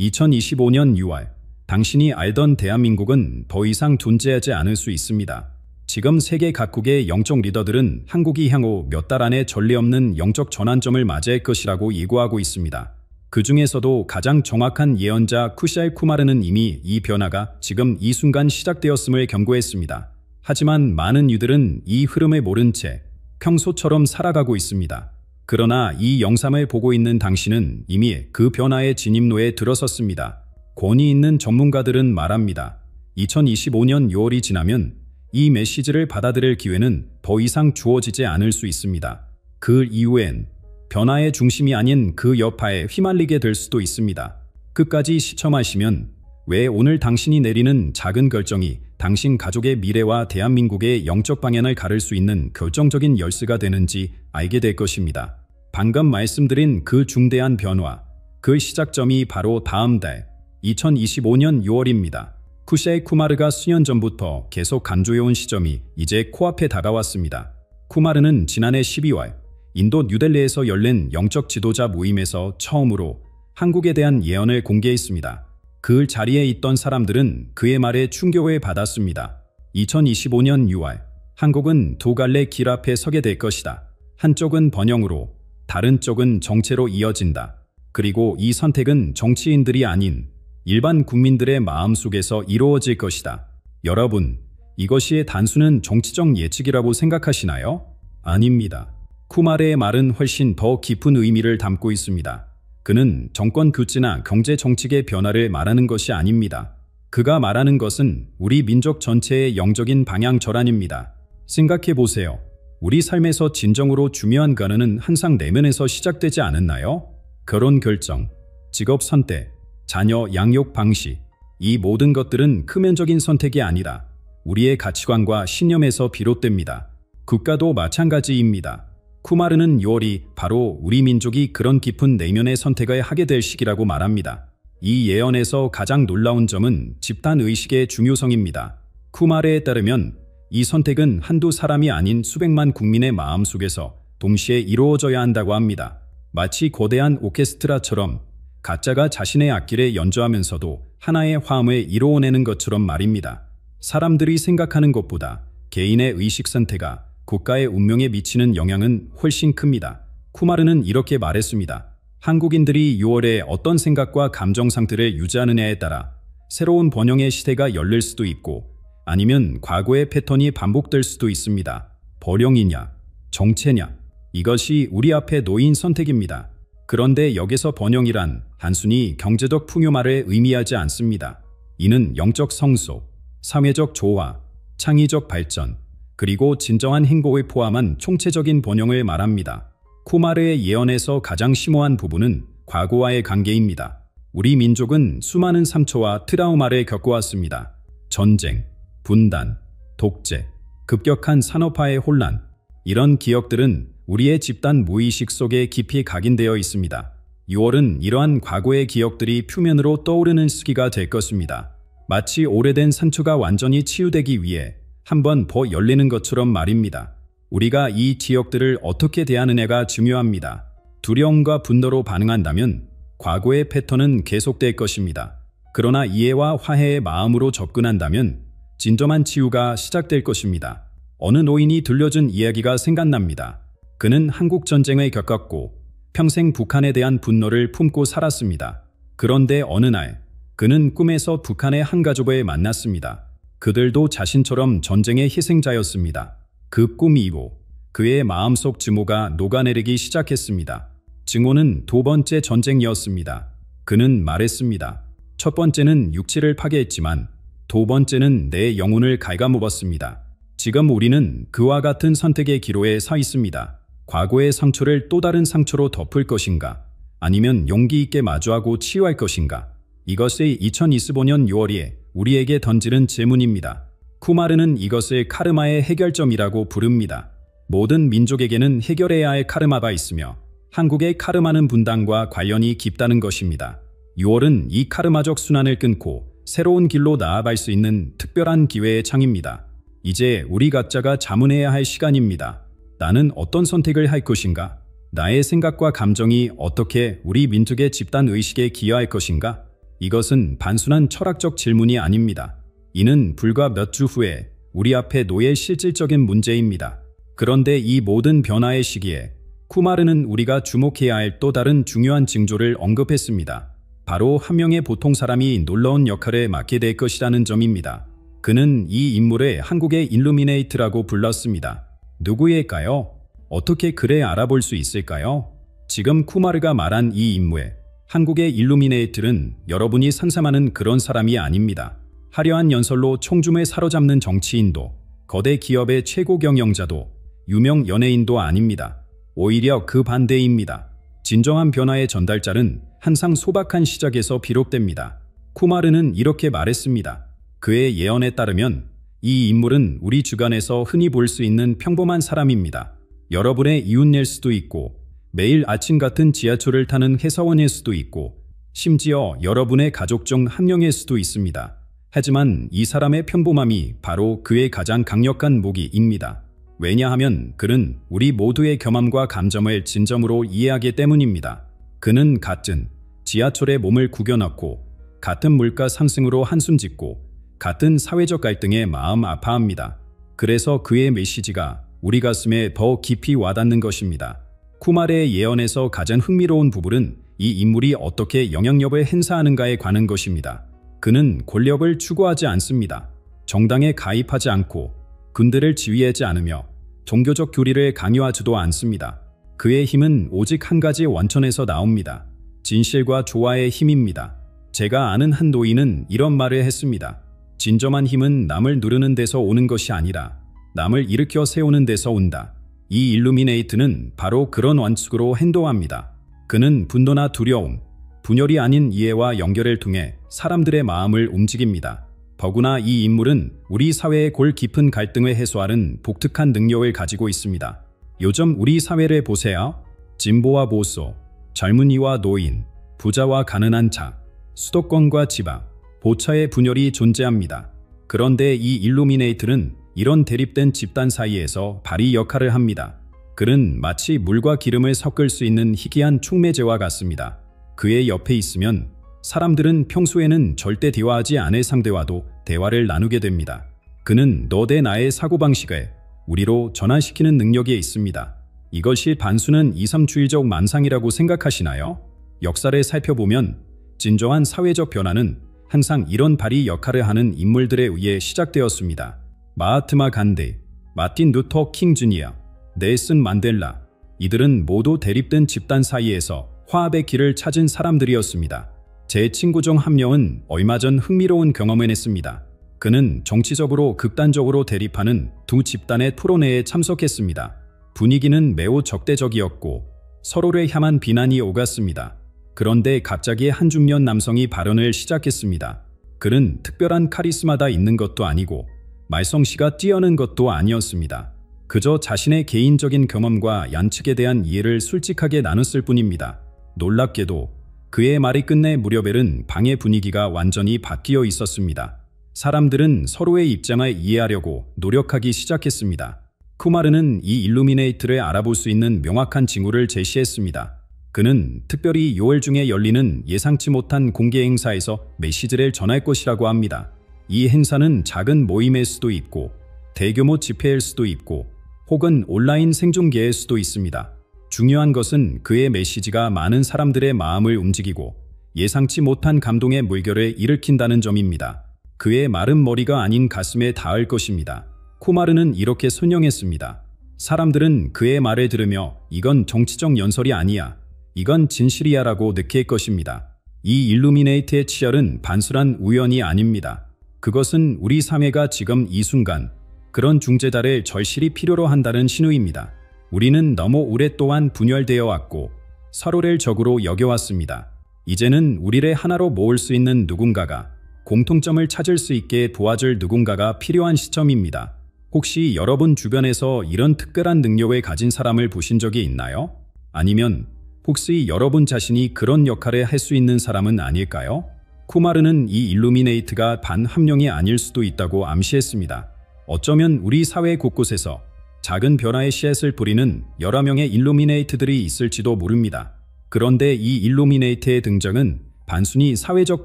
2025년 6월, 당신이 알던 대한민국은 더 이상 존재하지 않을 수 있습니다. 지금 세계 각국의 영적 리더들은 한국이 향후 몇 달 안에 전례 없는 영적 전환점을 맞이할 것이라고 예고하고 있습니다. 그 중에서도 가장 정확한 예언자 쿠샤이 쿠마르는 이미 이 변화가 지금 이 순간 시작되었음을 경고했습니다. 하지만 많은 이들은 이 흐름을 모른 채 평소처럼 살아가고 있습니다. 그러나 이 영상을 보고 있는 당신은 이미 그 변화의 진입로에 들어섰습니다. 권위 있는 전문가들은 말합니다. 2025년 6월이 지나면 이 메시지를 받아들일 기회는 더 이상 주어지지 않을 수 있습니다. 그 이후엔 변화의 중심이 아닌 그 여파에 휘말리게 될 수도 있습니다. 끝까지 시청하시면 왜 오늘 당신이 내리는 작은 결정이 당신 가족의 미래와 대한민국의 영적 방향을 가를 수 있는 결정적인 열쇠가 되는지 알게 될 것입니다. 방금 말씀드린 그 중대한 변화, 그 시작점이 바로 다음 달 2025년 6월입니다. 쿠샤이 쿠마르가 수년 전부터 계속 강조해온 시점이 이제 코앞에 다가왔습니다. 쿠마르는 지난해 12월 인도 뉴델리에서 열린 영적 지도자 모임에서 처음으로 한국에 대한 예언을 공개했습니다. 그 자리에 있던 사람들은 그의 말에 충격을 받았습니다. 2025년 6월, 한국은 두 갈래 길 앞에 서게 될 것이다. 한쪽은 번영으로, 다른 쪽은 정체로 이어진다. 그리고 이 선택은 정치인들이 아닌 일반 국민들의 마음속에서 이루어질 것이다. 여러분, 이것이 단순한 정치적 예측이라고 생각하시나요? 아닙니다. 쿠마르의 말은 훨씬 더 깊은 의미를 담고 있습니다. 그는 정권 교체나 경제 정책의 변화를 말하는 것이 아닙니다. 그가 말하는 것은 우리 민족 전체의 영적인 방향 전환입니다. 생각해 보세요. 우리 삶에서 진정으로 중요한 변화는 항상 내면에서 시작되지 않았나요? 결혼 결정, 직업 선택, 자녀 양육 방식, 이 모든 것들은 크면적인 선택이 아니라 우리의 가치관과 신념에서 비롯됩니다. 국가도 마찬가지입니다. 쿠마르는 6월이 바로 우리 민족이 그런 깊은 내면의 선택을 하게 될 시기라고 말합니다. 이 예언에서 가장 놀라운 점은 집단의식의 중요성입니다. 쿠마르에 따르면 이 선택은 한두 사람이 아닌 수백만 국민의 마음속에서 동시에 이루어져야 한다고 합니다. 마치 거대한 오케스트라처럼 각자가 자신의 악기를 연주하면서도 하나의 화음을 이루어내는 것처럼 말입니다. 사람들이 생각하는 것보다 개인의 의식 선택가 국가의 운명에 미치는 영향은 훨씬 큽니다. 쿠마르는 이렇게 말했습니다. 한국인들이 6월에 어떤 생각과 감정 상태를 유지하느냐에 따라 새로운 번영의 시대가 열릴 수도 있고 아니면 과거의 패턴이 반복될 수도 있습니다. 번영이냐, 정체냐, 이것이 우리 앞에 놓인 선택입니다. 그런데 여기서 번영이란 단순히 경제적 풍요만을 의미하지 않습니다. 이는 영적 성소, 사회적 조화, 창의적 발전, 그리고 진정한 행복을 포함한 총체적인 번영을 말합니다. 쿠마르의 예언에서 가장 심오한 부분은 과거와의 관계입니다. 우리 민족은 수많은 상처와 트라우마를 겪어왔습니다. 전쟁, 분단, 독재, 급격한 산업화의 혼란, 이런 기억들은 우리의 집단 무의식 속에 깊이 각인되어 있습니다. 6월은 이러한 과거의 기억들이 표면으로 떠오르는 시기가 될 것입니다. 마치 오래된 상처가 완전히 치유되기 위해 한 번 더 열리는 것처럼 말입니다. 우리가 이 지역들을 어떻게 대하느냐가 중요합니다. 두려움과 분노로 반응한다면 과거의 패턴은 계속될 것입니다. 그러나 이해와 화해의 마음으로 접근한다면 진정한 치유가 시작될 것입니다. 어느 노인이 들려준 이야기가 생각납니다. 그는 한국 전쟁을 겪었고 평생 북한에 대한 분노를 품고 살았습니다. 그런데 어느 날 그는 꿈에서 북한의 한 가족을 만났습니다. 그들도 자신처럼 전쟁의 희생자였습니다. 그 꿈 이후 그의 마음속 증오가 녹아내리기 시작했습니다. 증오는 두 번째 전쟁이었습니다. 그는 말했습니다. 첫 번째는 육체를 파괴했지만 두 번째는 내 영혼을 갉아먹었습니다. 지금 우리는 그와 같은 선택의 기로에 서 있습니다. 과거의 상처를 또 다른 상처로 덮을 것인가? 아니면 용기 있게 마주하고 치유할 것인가? 이것이 2025년 6월에 우리에게 던지는 질문입니다. 쿠마르는 이것을 카르마의 해결점이라고 부릅니다. 모든 민족에게는 해결해야 할 카르마가 있으며 한국의 카르마는 분단과 관련이 깊다는 것입니다. 6월은 이 카르마적 순환을 끊고 새로운 길로 나아갈 수 있는 특별한 기회의 창입니다. 이제 우리 각자가 자문해야 할 시간입니다. 나는 어떤 선택을 할 것인가? 나의 생각과 감정이 어떻게 우리 민족의 집단 의식에 기여할 것인가? 이것은 단순한 철학적 질문이 아닙니다. 이는 불과 몇 주 후에 우리 앞에 놓일 실질적인 문제입니다. 그런데 이 모든 변화의 시기에 쿠마르는 우리가 주목해야 할 또 다른 중요한 징조를 언급했습니다. 바로 한 명의 보통 사람이 놀라운 역할에 맡게 될 것이라는 점입니다. 그는 이 인물을 한국의 일루미네이트라고 불렀습니다. 누구일까요? 어떻게 그래 알아볼 수 있을까요? 지금 쿠마르가 말한 이 인물, 한국의 일루미네이트는 여러분이 상상하는 그런 사람이 아닙니다. 화려한 연설로 총줌을 사로잡는 정치인도, 거대 기업의 최고 경영자도, 유명 연예인도 아닙니다. 오히려 그 반대입니다. 진정한 변화의 전달자는 항상 소박한 시작에서 비롯됩니다. 쿠마르는 이렇게 말했습니다. 그의 예언에 따르면 이 인물은 우리 주변에서 흔히 볼 수 있는 평범한 사람입니다. 여러분의 이웃일 수도 있고, 매일 아침 같은 지하철을 타는 회사원일 수도 있고, 심지어 여러분의 가족 중 한 명일 수도 있습니다. 하지만 이 사람의 평범함이 바로 그의 가장 강력한 무기입니다. 왜냐하면 그는 우리 모두의 경험과 감정을 진정으로 이해하기 때문입니다. 그는 같은 지하철에 몸을 구겨넣고, 같은 물가 상승으로 한숨 짓고, 같은 사회적 갈등에 마음 아파합니다. 그래서 그의 메시지가 우리 가슴에 더 깊이 와닿는 것입니다. 쿠마르의 예언에서 가장 흥미로운 부분은 이 인물이 어떻게 영향력을 행사하는가에 관한 것입니다. 그는 권력을 추구하지 않습니다. 정당에 가입하지 않고, 군대를 지휘하지 않으며 종교적 교리를 강요하지도 않습니다. 그의 힘은 오직 한 가지 원천에서 나옵니다. 진실과 조화의 힘입니다. 제가 아는 한 노인은 이런 말을 했습니다. 진정한 힘은 남을 누르는 데서 오는 것이 아니라 남을 일으켜 세우는 데서 온다. 이 일루미네이트는 바로 그런 원칙으로 행동합니다. 그는 분노나 두려움, 분열이 아닌 이해와 연결을 통해 사람들의 마음을 움직입니다. 더구나 이 인물은 우리 사회의 골 깊은 갈등을 해소하는 독특한 능력을 가지고 있습니다. 요즘 우리 사회를 보세요. 진보와 보수, 젊은이와 노인, 부자와 가난한 자, 수도권과 지방, 보차의 분열이 존재합니다. 그런데 이 일루미네이트는 이런 대립된 집단 사이에서 발휘 역할을 합니다. 그는 마치 물과 기름을 섞을 수 있는 희귀한 촉매제와 같습니다. 그의 옆에 있으면 사람들은 평소에는 절대 대화하지 않을 상대와도 대화를 나누게 됩니다. 그는 너 대 나의 사고방식을 우리로 전환시키는 능력이 있습니다. 이것이 단순한 2~3주일적 만상이라고 생각하시나요? 역사를 살펴보면 진정한 사회적 변화는 항상 이런 발휘 역할을 하는 인물들에 의해 시작되었습니다. 마하트마 간디, 마틴 루터 킹 주니어, 넬슨 만델라, 이들은 모두 대립된 집단 사이에서 화합의 길을 찾은 사람들이었습니다. 제 친구 중 한 명은 얼마 전 흥미로운 경험을 했습니다. 그는 정치적으로 극단적으로 대립하는 두 집단의 토론회에 참석했습니다. 분위기는 매우 적대적이었고 서로를 향한 비난이 오갔습니다. 그런데 갑자기 한 중년 남성이 발언을 시작했습니다. 그는 특별한 카리스마가 있는 것도 아니고 말솜씨가 뛰어난 것도 아니었습니다. 그저 자신의 개인적인 경험과 양측에 대한 이해를 솔직하게 나눴을 뿐입니다. 놀랍게도 그의 말이 끝내 무렵에는 방의 분위기가 완전히 바뀌어 있었습니다. 사람들은 서로의 입장을 이해하려고 노력하기 시작했습니다. 쿠마르는 이 일루미네이트를 알아볼 수 있는 명확한 징후를 제시했습니다. 그는 특별히 6월 중에 열리는 예상치 못한 공개 행사에서 메시지를 전할 것이라고 합니다. 이 행사는 작은 모임일 수도 있고 대규모 집회일 수도 있고 혹은 온라인 생중계일 수도 있습니다. 중요한 것은 그의 메시지가 많은 사람들의 마음을 움직이고 예상치 못한 감동의 물결을 일으킨다는 점입니다. 그의 마른 머리가 아닌 가슴에 닿을 것입니다. 쿠마르는 이렇게 설명했습니다. 사람들은 그의 말을 들으며 이건 정치적 연설이 아니야, 이건 진실이야 라고 느낄 것입니다. 이 일루미네이트의 치열은 단순한 우연이 아닙니다. 그것은 우리 사회가 지금 이 순간 그런 중재자를 절실히 필요로 한다는 신호입니다. 우리는 너무 오랫동안 분열되어 왔고 서로를 적으로 여겨왔습니다. 이제는 우리를 하나로 모을 수 있는 누군가가, 공통점을 찾을 수 있게 도와줄 누군가가 필요한 시점입니다. 혹시 여러분 주변에서 이런 특별한 능력을 가진 사람을 보신 적이 있나요? 아니면 혹시 여러분 자신이 그런 역할을 할 수 있는 사람은 아닐까요? 쿠마르는 이 일루미네이트가 단 한 명이 아닐 수도 있다고 암시했습니다. 어쩌면 우리 사회 곳곳에서 작은 변화의 씨앗을 뿌리는 여러 명의 일루미네이트들이 있을지도 모릅니다. 그런데 이 일루미네이트의 등장은 단순히 사회적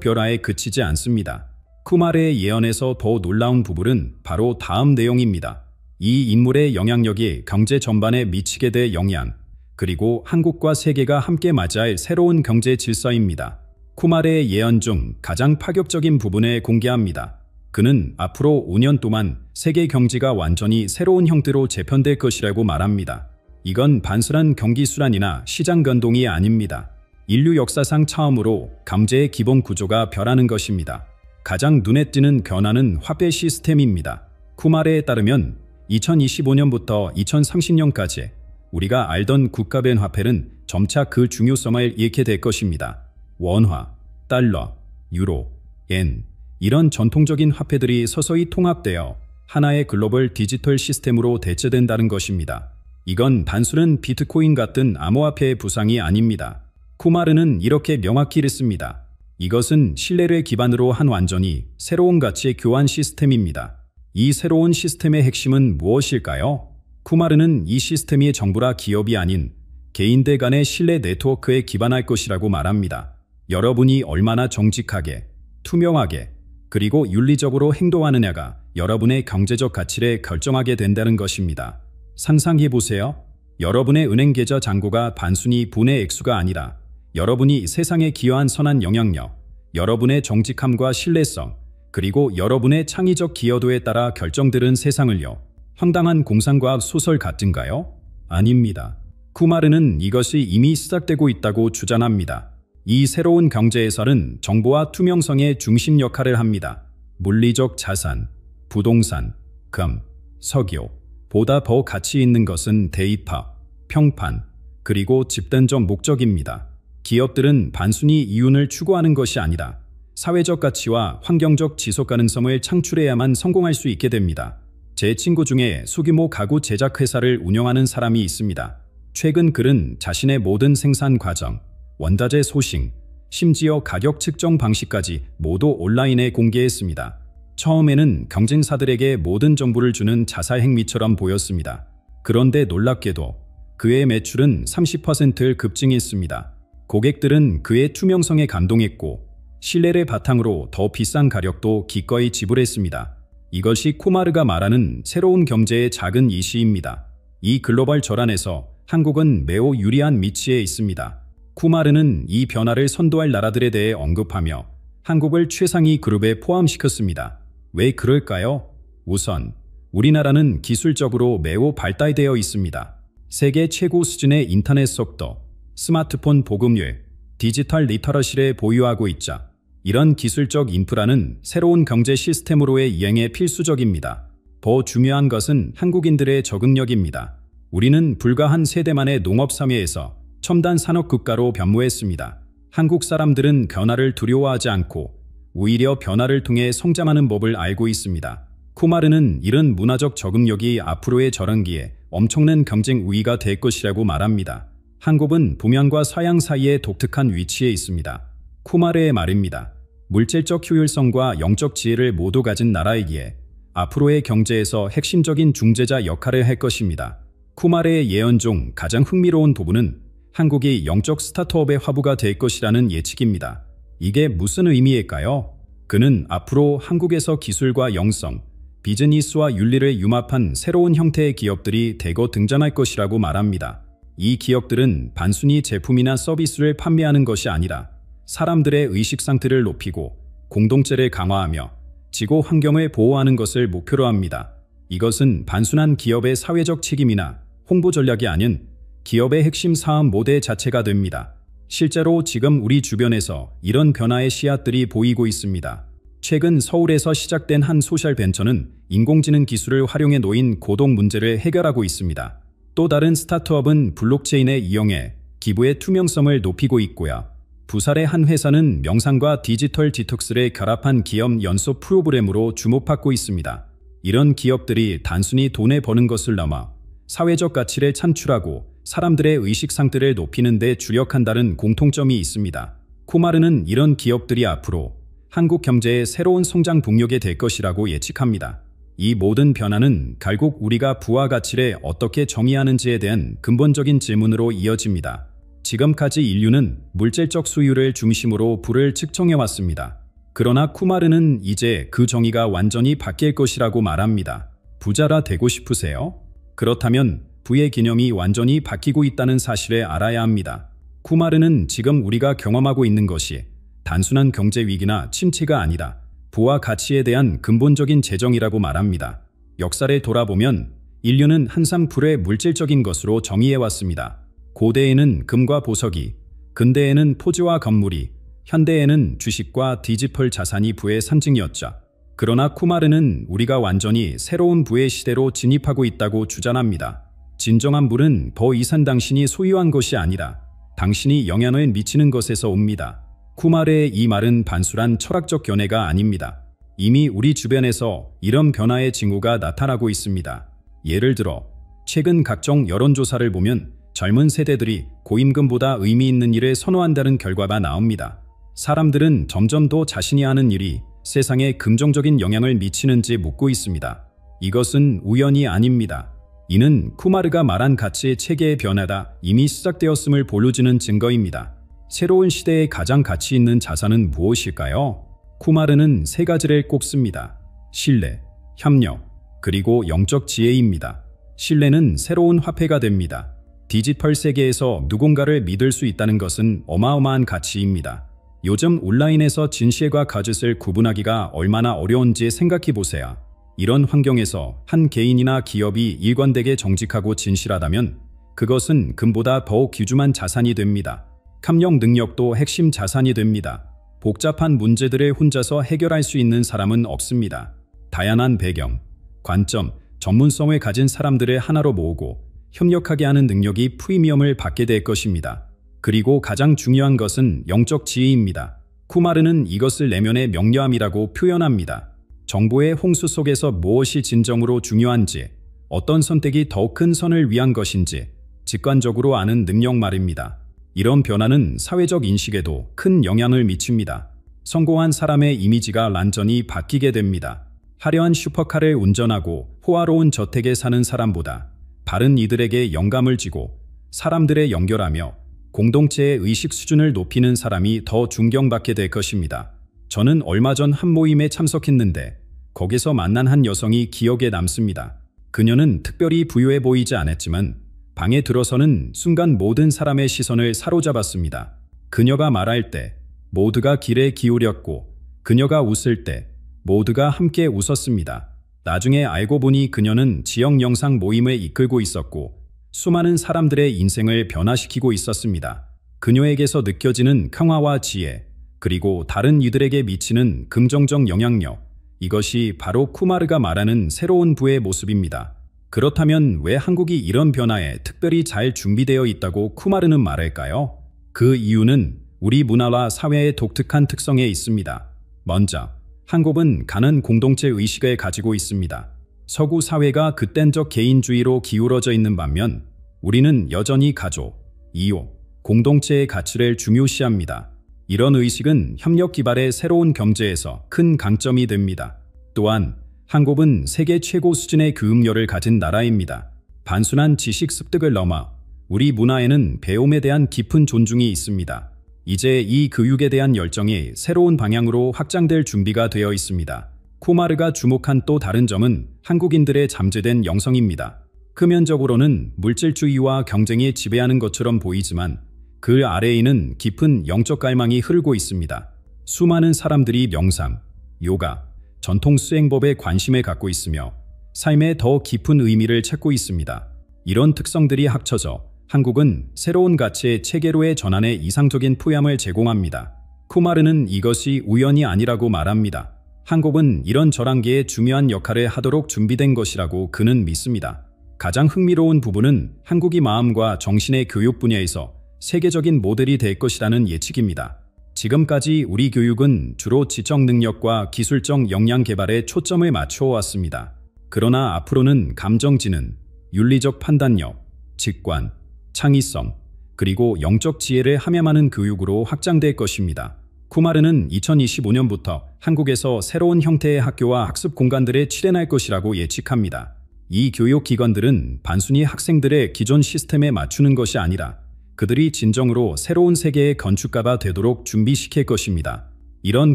변화에 그치지 않습니다. 쿠마르의 예언에서 더 놀라운 부분은 바로 다음 내용입니다. 이 인물의 영향력이 경제 전반에 미치게 될 영향, 그리고 한국과 세계가 함께 맞이할 새로운 경제 질서입니다. 쿠마르의 예언 중 가장 파격적인 부분을 공개합니다. 그는 앞으로 5년 동안 세계 경제가 완전히 새로운 형태로 재편될 것이라고 말합니다. 이건 단순한 경기 순환이나 시장 변동이 아닙니다. 인류 역사상 처음으로 경제의 기본 구조가 변하는 것입니다. 가장 눈에 띄는 변화는 화폐 시스템입니다. 쿠마르에 따르면 2025년부터 2030년까지 우리가 알던 국가별 화폐는 점차 그 중요성을 잃게 될 것입니다. 원화, 달러, 유로, 엔, 이런 전통적인 화폐들이 서서히 통합되어 하나의 글로벌 디지털 시스템으로 대체된다는 것입니다. 이건 단순한 비트코인 같은 암호화폐의 부상이 아닙니다. 쿠마르는 이렇게 명확히 읽습니다. 이것은 신뢰를 기반으로 한 완전히 새로운 가치의 교환 시스템입니다. 이 새로운 시스템의 핵심은 무엇일까요? 쿠마르는 이 시스템이 정부나 기업이 아닌 개인들 간의 신뢰 네트워크에 기반할 것이라고 말합니다. 여러분이 얼마나 정직하게, 투명하게, 그리고 윤리적으로 행동하느냐가 여러분의 경제적 가치를 결정하게 된다는 것입니다. 상상해보세요. 여러분의 은행 계좌 잔고가 단순히 분의 액수가 아니라 여러분이 세상에 기여한 선한 영향력, 여러분의 정직함과 신뢰성, 그리고 여러분의 창의적 기여도에 따라 결정되는 세상을요. 황당한 공상과학 소설 같은가요? 아닙니다. 쿠마르는 이것이 이미 시작되고 있다고 주장합니다. 이 새로운 경제에서는 정보와 투명성의 중심 역할을 합니다. 물리적 자산, 부동산, 금, 석유, 보다 더 가치 있는 것은 데이터, 평판, 그리고 집단적 목적입니다. 기업들은 단순히 이윤을 추구하는 것이 아니라 사회적 가치와 환경적 지속 가능성을 창출해야만 성공할 수 있게 됩니다. 제 친구 중에 소규모 가구 제작 회사를 운영하는 사람이 있습니다. 최근 그는 자신의 모든 생산 과정, 원자재 소싱, 심지어 가격 측정 방식까지 모두 온라인에 공개했습니다. 처음에는 경쟁사들에게 모든 정보를 주는 자살 행위처럼 보였습니다. 그런데 놀랍게도 그의 매출은 30%를 급증했습니다. 고객들은 그의 투명성에 감동했고 신뢰를 바탕으로 더 비싼 가격도 기꺼이 지불했습니다. 이것이 쿠마르가 말하는 새로운 경제의 작은 이시입니다. 이 글로벌 전환에서 한국은 매우 유리한 위치에 있습니다. 쿠마르는 이 변화를 선도할 나라들에 대해 언급하며 한국을 최상위 그룹에 포함시켰습니다. 왜 그럴까요? 우선 우리나라는 기술적으로 매우 발달되어 있습니다. 세계 최고 수준의 인터넷 속도, 스마트폰 보급률, 디지털 리터러시를 보유하고 있자 이런 기술적 인프라는 새로운 경제 시스템으로의 이행에 필수적입니다. 더 중요한 것은 한국인들의 적응력입니다. 우리는 불과 한 세대 만에 농업사회에서 첨단 산업 국가로 변모했습니다. 한국 사람들은 변화를 두려워하지 않고 오히려 변화를 통해 성장하는 법을 알고 있습니다. 쿠마르는 이런 문화적 적응력이 앞으로의 전환기에 엄청난 경쟁 우위가 될 것이라고 말합니다. 한국은 동양과 서양 사이에 독특한 위치에 있습니다. 쿠마르의 말입니다. 물질적 효율성과 영적 지혜를 모두 가진 나라이기에 앞으로의 경제에서 핵심적인 중재자 역할을 할 것입니다. 쿠마르의 예언 중 가장 흥미로운 부분은 한국이 영적 스타트업의 화부가 될 것이라는 예측입니다. 이게 무슨 의미일까요? 그는 앞으로 한국에서 기술과 영성, 비즈니스와 윤리를 융합한 새로운 형태의 기업들이 대거 등장할 것이라고 말합니다. 이 기업들은 단순히 제품이나 서비스를 판매하는 것이 아니라 사람들의 의식 상태를 높이고 공동체를 강화하며 지구 환경을 보호하는 것을 목표로 합니다. 이것은 단순한 기업의 사회적 책임이나 홍보 전략이 아닌 기업의 핵심 사업 모델 자체가 됩니다. 실제로 지금 우리 주변에서 이런 변화의 씨앗들이 보이고 있습니다. 최근 서울에서 시작된 한 소셜 벤처는 인공지능 기술을 활용해 놓인 고독 문제를 해결하고 있습니다. 또 다른 스타트업은 블록체인을 이용해 기부의 투명성을 높이고 있고요. 부산의 한 회사는 명상과 디지털 디톡스를 결합한 기업 연속 프로그램으로 주목받고 있습니다. 이런 기업들이 단순히 돈을 버는 것을 넘어 사회적 가치를 창출하고 사람들의 의식 상태를 높이는 데 주력한다는 공통점이 있습니다. 쿠마르는 이런 기업들이 앞으로 한국 경제의 새로운 성장 동력이 될 것이라고 예측합니다. 이 모든 변화는 결국 우리가 부와 가치를 어떻게 정의하는지에 대한 근본적인 질문으로 이어집니다. 지금까지 인류는 물질적 수요를 중심으로 부를 측정해왔습니다. 그러나 쿠마르는 이제 그 정의가 완전히 바뀔 것이라고 말합니다. 부자라 되고 싶으세요? 그렇다면 부의 개념이 완전히 바뀌고 있다는 사실을 알아야 합니다. 쿠마르는 지금 우리가 경험하고 있는 것이 단순한 경제 위기나 침체가 아니라 부와 가치에 대한 근본적인 재정이라고 말합니다. 역사를 돌아보면 인류는 항상 부를 물질적인 것으로 정의해왔습니다. 고대에는 금과 보석이, 근대에는 토지와 건물이, 현대에는 주식과 뒤집을 자산이 부의 상징이었죠. 그러나 쿠마르는 우리가 완전히 새로운 부의 시대로 진입하고 있다고 주장합니다. 진정한 부는 더 이상 당신이 소유한 것이 아니라 당신이 영향을 미치는 것에서 옵니다. 쿠마르의 이 말은 단순한 철학적 견해가 아닙니다. 이미 우리 주변에서 이런 변화의 징후가 나타나고 있습니다. 예를 들어 최근 각종 여론조사를 보면 젊은 세대들이 고임금보다 의미 있는 일을 선호한다는 결과가 나옵니다. 사람들은 점점 더 자신이 하는 일이 세상에 긍정적인 영향을 미치는지 묻고 있습니다. 이것은 우연이 아닙니다. 이는 쿠마르가 말한 가치의 체계의 변화가 이미 시작되었음을 보여주는 증거입니다. 새로운 시대에 가장 가치 있는 자산은 무엇일까요? 쿠마르는 세 가지를 꼽습니다. 신뢰, 협력, 그리고 영적 지혜입니다. 신뢰는 새로운 화폐가 됩니다. 디지털 세계에서 누군가를 믿을 수 있다는 것은 어마어마한 가치입니다. 요즘 온라인에서 진실과 거짓을 구분하기가 얼마나 어려운지 생각해 보세요. 이런 환경에서 한 개인이나 기업이 일관되게 정직하고 진실하다면 그것은 금보다 더욱 귀중한 자산이 됩니다. 협력 능력도 핵심 자산이 됩니다. 복잡한 문제들을 혼자서 해결할 수 있는 사람은 없습니다. 다양한 배경, 관점, 전문성을 가진 사람들을 하나로 모으고 협력하게 하는 능력이 프리미엄을 받게 될 것입니다. 그리고 가장 중요한 것은 영적 지혜입니다. 쿠마르는 이것을 내면의 명료함이라고 표현합니다. 정보의 홍수 속에서 무엇이 진정으로 중요한지, 어떤 선택이 더 큰 선을 위한 것인지 직관적으로 아는 능력 말입니다. 이런 변화는 사회적 인식에도 큰 영향을 미칩니다. 성공한 사람의 이미지가 완전히 바뀌게 됩니다. 화려한 슈퍼카를 운전하고 호화로운 저택에 사는 사람보다 바른 이들에게 영감을 주고 사람들을 연결하며 공동체의 의식 수준을 높이는 사람이 더 존경받게 될 것입니다. 저는 얼마 전 한 모임에 참석했는데 거기서 만난 한 여성이 기억에 남습니다. 그녀는 특별히 부유해 보이지 않았지만 방에 들어서는 순간 모든 사람의 시선을 사로잡았습니다. 그녀가 말할 때 모두가 귀를 기울였고 그녀가 웃을 때 모두가 함께 웃었습니다. 나중에 알고 보니 그녀는 지역 영상 모임을 이끌고 있었고 수많은 사람들의 인생을 변화시키고 있었습니다. 그녀에게서 느껴지는 평화와 지혜, 그리고 다른 이들에게 미치는 긍정적 영향력, 이것이 바로 쿠마르가 말하는 새로운 부의 모습입니다. 그렇다면 왜 한국이 이런 변화에 특별히 잘 준비되어 있다고 쿠마르는 말할까요? 그 이유는 우리 문화와 사회의 독특한 특성에 있습니다. 먼저, 한국은 강한 공동체 의식을 가지고 있습니다. 서구 사회가 극단적 개인주의로 기울어져 있는 반면 우리는 여전히 가족, 이웃, 공동체의 가치를 중요시합니다. 이런 의식은 협력 기반의 새로운 경제에서 큰 강점이 됩니다. 또한 한국은 세계 최고 수준의 교육열을 가진 나라입니다. 단순한 지식 습득을 넘어 우리 문화에는 배움에 대한 깊은 존중이 있습니다. 이제 이 교육에 대한 열정이 새로운 방향으로 확장될 준비가 되어 있습니다. 쿠마르가 주목한 또 다른 점은 한국인들의 잠재된 영성입니다. 표면적으로는 물질주의와 경쟁이 지배하는 것처럼 보이지만 그 아래에는 깊은 영적 갈망이 흐르고 있습니다. 수많은 사람들이 명상, 요가, 전통 수행법에 관심을 갖고 있으며 삶에 더 깊은 의미를 찾고 있습니다. 이런 특성들이 합쳐져 한국은 새로운 가치의 체계로의 전환에 이상적인 포함을 제공합니다. 쿠마르는 이것이 우연이 아니라고 말합니다. 한국은 이런 전환기에 중요한 역할을 하도록 준비된 것이라고 그는 믿습니다. 가장 흥미로운 부분은 한국이 마음과 정신의 교육 분야에서 세계적인 모델이 될 것이라는 예측입니다. 지금까지 우리 교육은 주로 지적 능력과 기술적 역량 개발에 초점을 맞춰 왔습니다. 그러나 앞으로는 감정지능, 윤리적 판단력, 직관, 창의성, 그리고 영적 지혜를 함양하는 교육으로 확장될 것입니다. 쿠마르는 2025년부터 한국에서 새로운 형태의 학교와 학습 공간들을 출현할 것이라고 예측합니다. 이 교육기관들은 단순히 학생들의 기존 시스템에 맞추는 것이 아니라 그들이 진정으로 새로운 세계의 건축가가 되도록 준비시킬 것입니다. 이런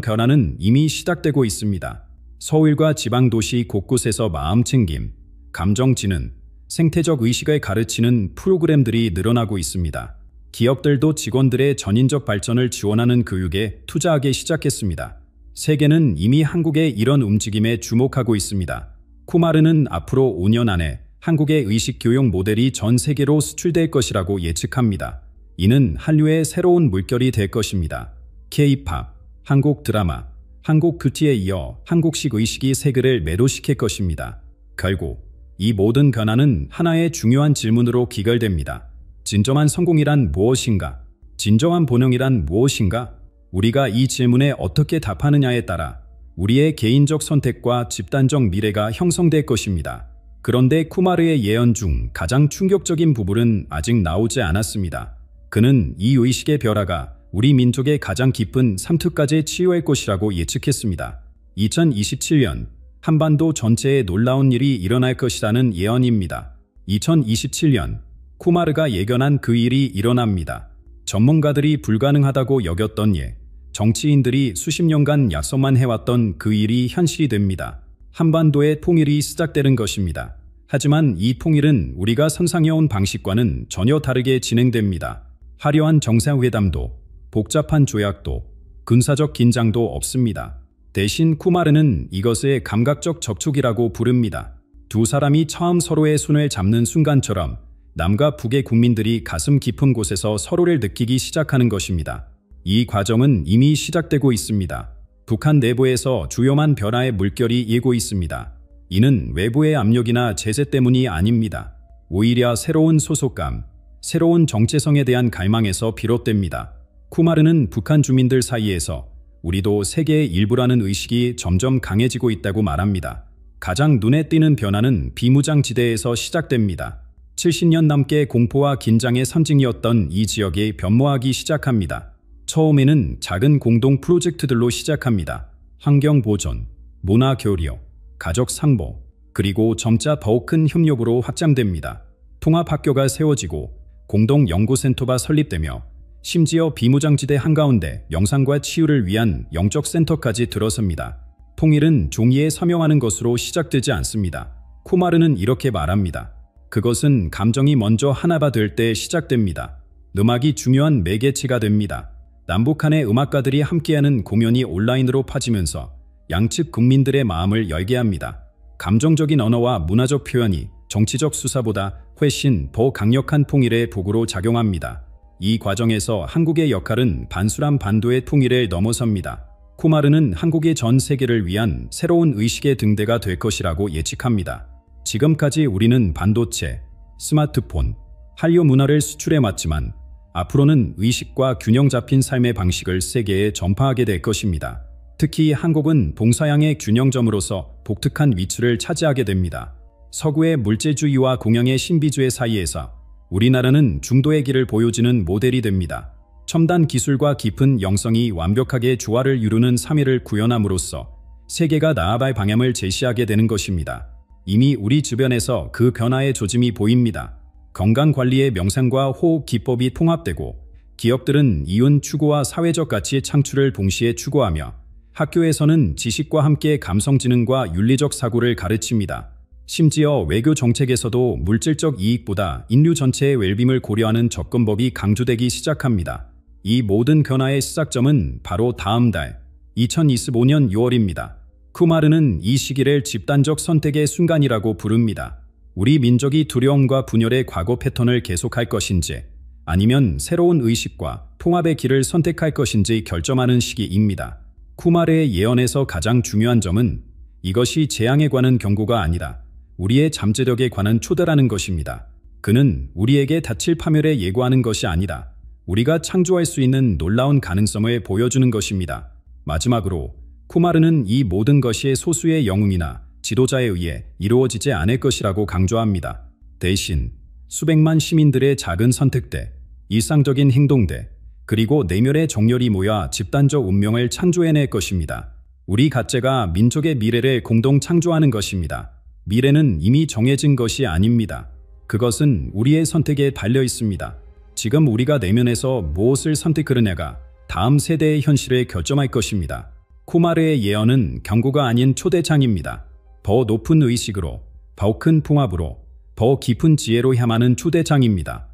변화는 이미 시작되고 있습니다. 서울과 지방도시 곳곳에서 마음챙김, 감정지능, 생태적 의식을 가르치는 프로그램들이 늘어나고 있습니다. 기업들도 직원들의 전인적 발전을 지원하는 교육에 투자하기 시작했습니다. 세계는 이미 한국의 이런 움직임에 주목하고 있습니다. 쿠마르는 앞으로 5년 안에 한국의 의식교육 모델이 전 세계로 수출될 것이라고 예측합니다. 이는 한류의 새로운 물결이 될 것입니다. K-팝, 한국 드라마, 한국 뷰티에 이어 한국식 의식이 세계를 매료시킬 것입니다. 결국 이 모든 변화는 하나의 중요한 질문으로 귀결됩니다. 진정한 성공이란 무엇인가? 진정한 번영이란 무엇인가? 우리가 이 질문에 어떻게 답하느냐에 따라 우리의 개인적 선택과 집단적 미래가 형성될 것입니다. 그런데 쿠마르의 예언 중 가장 충격적인 부분은 아직 나오지 않았습니다. 그는 이 의식의 변화가 우리 민족의 가장 깊은 삼투까지 치유할 것이라고 예측했습니다. 2027년 한반도 전체에 놀라운 일이 일어날 것이라는 예언입니다. 2027년 쿠마르가 예견한 그 일이 일어납니다. 전문가들이 불가능하다고 여겼던 예, 정치인들이 수십 년간 약속만 해왔던 그 일이 현실이 됩니다. 한반도의 통일이 시작되는 것입니다. 하지만 이 통일은 우리가 상상해온 방식과는 전혀 다르게 진행됩니다. 화려한 정상회담도, 복잡한 조약도, 군사적 긴장도 없습니다. 대신 쿠마르는 이것을 감각적 접촉이라고 부릅니다. 두 사람이 처음 서로의 손을 잡는 순간처럼 남과 북의 국민들이 가슴 깊은 곳에서 서로를 느끼기 시작하는 것입니다. 이 과정은 이미 시작되고 있습니다. 북한 내부에서 주요한 변화의 물결이 일고 있습니다. 이는 외부의 압력이나 제재 때문이 아닙니다. 오히려 새로운 소속감, 새로운 정체성에 대한 갈망에서 비롯됩니다. 쿠마르는 북한 주민들 사이에서 우리도 세계의 일부라는 의식이 점점 강해지고 있다고 말합니다. 가장 눈에 띄는 변화는 비무장지대에서 시작됩니다. 70년 넘게 공포와 긴장의 상징이었던 이 지역이 변모하기 시작합니다. 처음에는 작은 공동 프로젝트들로 시작합니다. 환경 보존, 문화 교류, 가족 상보, 그리고 점차 더욱 큰 협력으로 확장됩니다. 통합학교가 세워지고 공동 연구센터가 설립되며 심지어 비무장지대 한가운데 영상과 치유를 위한 영적 센터까지 들어섭니다. 통일은 종이에 서명하는 것으로 시작되지 않습니다. 쿠마르는 이렇게 말합니다. 그것은 감정이 먼저 하나가 될 때 시작됩니다. 음악이 중요한 매개체가 됩니다. 남북한의 음악가들이 함께하는 공연이 온라인으로 퍼지면서 양측 국민들의 마음을 열게 합니다. 감정적인 언어와 문화적 표현이 정치적 수사보다 훨씬 더 강력한 통일의 도구로 작용합니다. 이 과정에서 한국의 역할은 반수란 반도의 통일을 넘어섭니다. 쿠마르는 한국이 전 세계를 위한 새로운 의식의 등대가 될 것이라고 예측합니다. 지금까지 우리는 반도체, 스마트폰, 한류 문화를 수출해왔지만 앞으로는 의식과 균형 잡힌 삶의 방식을 세계에 전파하게 될 것입니다. 특히 한국은 동서양의 균형점으로서 독특한 위치를 차지하게 됩니다. 서구의 물질주의와 동양의 신비주의 사이에서 우리나라는 중도의 길을 보여주는 모델이 됩니다. 첨단 기술과 깊은 영성이 완벽하게 조화를 이루는 3위를 구현함으로써 세계가 나아갈 방향을 제시하게 되는 것입니다. 이미 우리 주변에서 그 변화의 조짐이 보입니다. 건강관리의 명상과 호흡 기법이 통합되고 기업들은 이윤 추구와 사회적 가치의 창출을 동시에 추구하며 학교에서는 지식과 함께 감성지능과 윤리적 사고를 가르칩니다. 심지어 외교 정책에서도 물질적 이익보다 인류 전체의 웰빔을 고려하는 접근법이 강조되기 시작합니다. 이 모든 변화의 시작점은 바로 다음 달 2025년 6월입니다. 쿠마르는 이 시기를 집단적 선택의 순간이라고 부릅니다. 우리 민족이 두려움과 분열의 과거 패턴을 계속할 것인지 아니면 새로운 의식과 통합의 길을 선택할 것인지 결정하는 시기입니다. 쿠마르의 예언에서 가장 중요한 점은 이것이 재앙에 관한 경고가 아니라 우리의 잠재력에 관한 초대라는 것입니다. 그는 우리에게 닥칠 파멸에 예고하는 것이 아니라 우리가 창조할 수 있는 놀라운 가능성을 보여주는 것입니다. 마지막으로 쿠마르는 이 모든 것이 소수의 영웅이나 지도자에 의해 이루어지지 않을 것이라고 강조합니다. 대신 수백만 시민들의 작은 선택대, 일상적인 행동대, 그리고 내면의 정열이 모여 집단적 운명을 창조해낼 것입니다. 우리 각자가 민족의 미래를 공동 창조하는 것입니다. 미래는 이미 정해진 것이 아닙니다. 그것은 우리의 선택에 달려 있습니다. 지금 우리가 내면에서 무엇을 선택하느냐가 다음 세대의 현실을 결정할 것입니다. 쿠마르의 예언은 경고가 아닌 초대장입니다. 더 높은 의식으로, 더 큰 풍압으로, 더 깊은 지혜로 향하는 초대장입니다.